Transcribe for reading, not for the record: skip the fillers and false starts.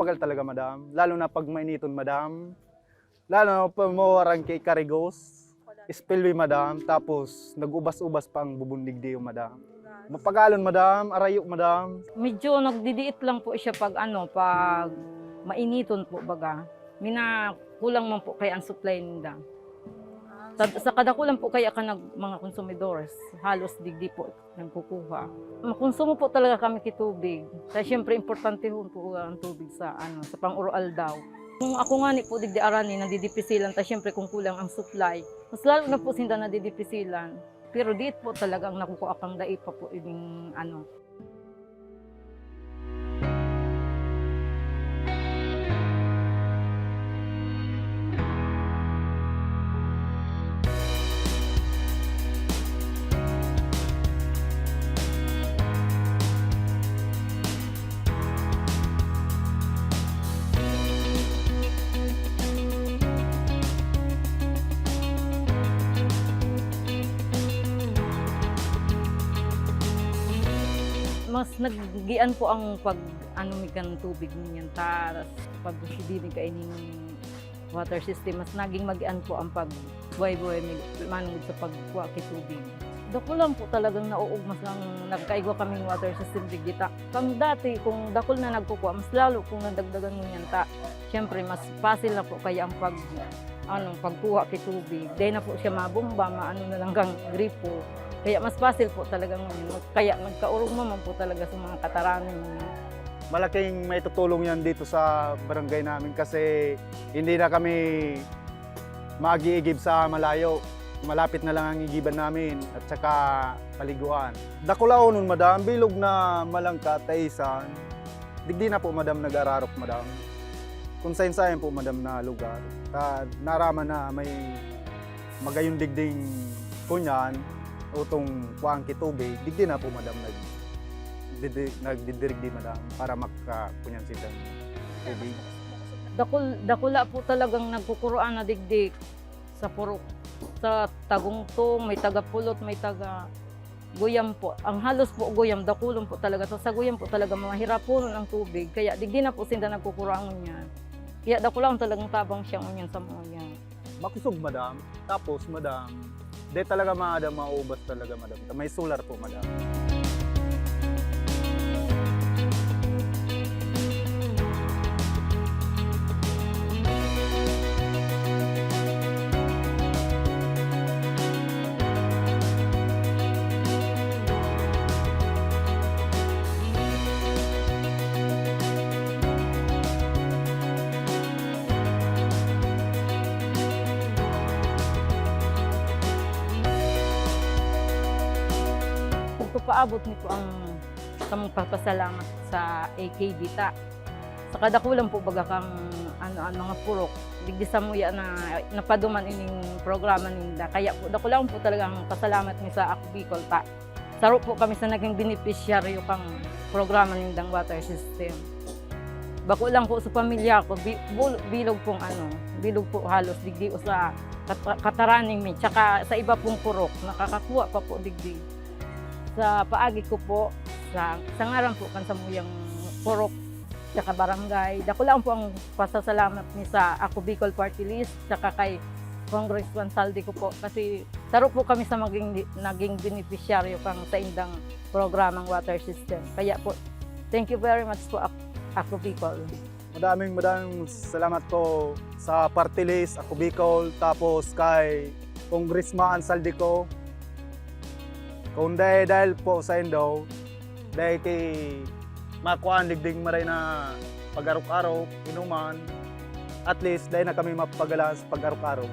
mabagal talaga, madam. Lalo na pag mainiton, madam. Lalo na pag mawarang kay Karigos. Spillway, madam. Tapos nag-ubas-ubas pang bubundig diyo, madam. Mapagalon, madam. Arayo, madam. Medyo nagdidiit lang po siya pag pag mainiton po baga. Kulang man po kaya ang supply nila. Sa kadakulan po kaya ka mga konsumidores, halos digdi po nagkukuha. Makonsumo po talaga kami kitubig. Kaya siyempre importante po ang tubig sa pang-ural daw. Kung ako nga ni po digdi arani nadidipisilan, ta siyempre kung kulang ang supply, mas lalo na po sinda nadidipisilan. Pero diit po talagang nakukuha pang daipa po yung mas naggian po ang mikan tubig niyan taras pag hindi kainin water system mas naging magian po ang buhay-buhay manungod sa pagkuha kay tubig. Dako lang po talagang nauugmas lang nagkaigwa kaming water system digita. Kung dati kung dakol na nagkukuha mas lalo kung nadagdagan mo niyan ta. Siyempre mas fácil na po kaya ang pagkuha kay tubig. Dahil na po siya mabomba, na lang gang gripo. Kaya mas fácil po talagang kaya nagkaurog naman po talaga sa mga kataranan. Malaking may tutulong yan dito sa barangay namin kasi hindi na kami mag-iigib sa malayo. Malapit na lang ang igiban namin at saka paliguan. Dakulao nun, madam, bilog na malangka, taisan. Digdi na po, madam, nag-ararok, madam. Kung sayin-sayin po, madam, na lugar. Naraman na may magayong digding kunyan, utong kuang kitubig, digdi na po, madam, nagdidirigdi, madam, para makakunyan silang tubig. Dakula po talagang nagkukuruan na digdi sa purok. Sa tagungtong, may taga-pulot, may taga-guyam po. Ang halos po guyam, dakulong po talaga. Sa guyam po talaga, mahirap po ang tubig. Kaya digdi na po sinda nagkukurangan niya. Kaya dakulang talagang tabang siyang unyan sa mga niya. Makusog, madam. Tapos, madam, di talaga maubas talaga, madam. May solar po, madam. Paabot nito ang kamong pagpasalamat sa AKB ta. Sa kadakulang po baga kang mga purok, digdi sa muya na napaduman ining programa ninda. Kaya po dakulang po talagang pasalamat ni sa Ako Bicol ta. Saro po kami sa naging beneficiaryo kang programa nindang water system. Bako lang po sa pamilya ko, bilog po halos digdi sa kataraning mi, tsaka sa iba pong purok, nakakakuha pa po digdi. Sa paagi ko po, sa ngaran po kan sa muyang purok, tsaka barangay. Dako lang po ang pasasalamat ni sa Ako Bicol PartyList, tsaka kay Congressman Zaldy ko po. Kasi taro po kami sa naging beneficiaryo kang sa indang programang water system. Kaya po, thank you very much po Ako Bicol. Maraming salamat po sa PartyList, Ako Bicol, tapos kay Congressman Zaldy ko. Kung dahil po sa indo, dahil kay makuhaan digdig maray na pag-arok-arok, inuman, at least dahil na kami mapagalaan sa pag-arok-arok.